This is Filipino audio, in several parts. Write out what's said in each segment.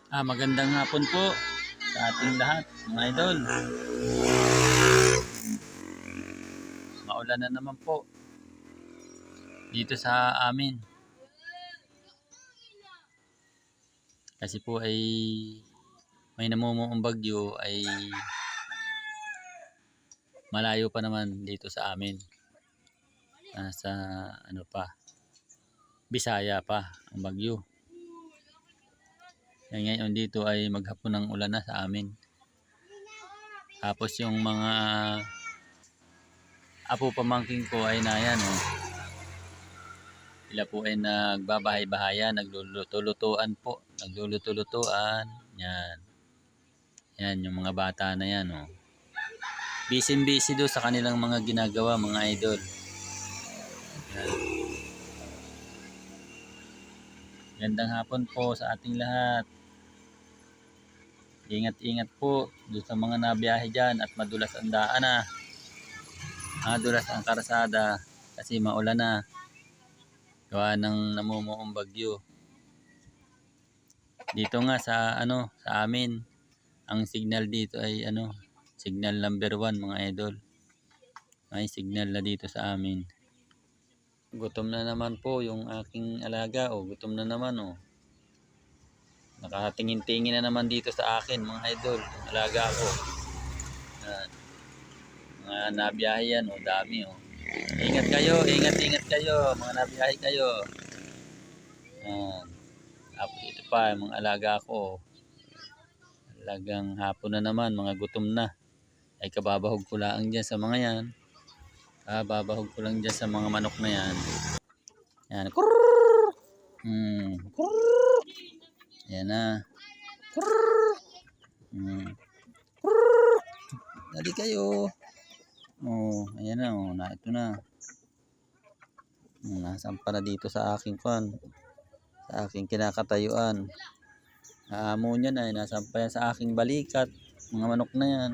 Magandang hapon po sa ating lahat, mga idol. Maulan na naman po dito sa amin. Kasi po ay may namumuong bagyo ay malayo pa naman dito sa amin. Nasa Bisaya pa ang bagyo. Ngayon dito ay maghapon ng ulan na sa amin. Tapos yung mga apo pamangkin ko ay nayan sila po ay nagbabahay-bahayan, nagluluto-lutuan po, nagluluto-lutuan. Yan yung mga bata na yan Busy-busy do sa kanilang mga ginagawa, mga idol. Yan. Gandang hapon po sa ating lahat. Ingat-ingat po doon sa mga nabiyahe dyan at madulas ang daan madulas ang karsada kasi maulan na. Gawa ng namumuong bagyo. Dito nga sa sa amin, ang signal dito ay signal number 1, mga idol. May signal na dito sa amin. Gutom na naman po yung aking alaga gutom na naman Nakatingin-tingin na naman dito sa akin, mga idol. Alaga ko. Mga nabiyahe yan dami Ingat kayo, ingat kayo, mga nabiyahe kayo. Tapos ito pa, mga alaga ko. Talagang hapon na naman, mga gutom na. Ay kababahog ko lang dyan sa mga yan. Kababahog ko lang dyan sa mga manok na yan. Yan. Kurrrr! Kurrrr! Yan na. Kurrrr! Kurrrr! Dali kayo. Ayan na ito na. Nasampa na dito sa aking sa aking kinakatayuan. Amo niya na nasampa yan sa aking balikat. Mga manok na yan.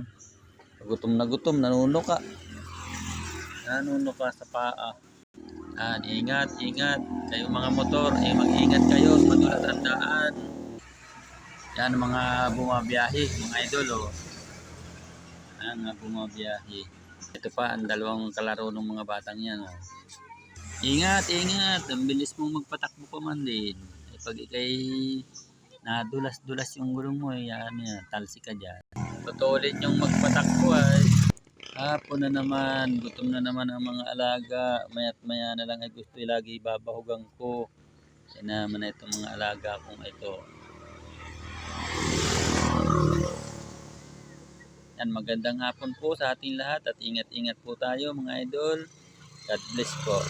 Gutom na gutom, nanunuka sa paa. Ingat kayo mga motor, mag-ingat kayo, madulas ang daan. Yan mga bumabiyahe, mga idol mga bumabiyahe. Ito pa ang dalawang kalaro ng mga batang yan Ingat, ang bilis mong magpatakbo pa man din. Pag ikay nadulas-dulas yung gulong mo, talsi ka dyan. Patuloy yung magpatakbo hapon na naman, gutom na naman ang mga alaga. Maya't maya na lang ay gusto lagi babahugan ko. Sinama na itong mga alaga kong ito. Yan, magandang hapon po sa ating lahat at ingat-ingat po tayo, mga idol. God bless po.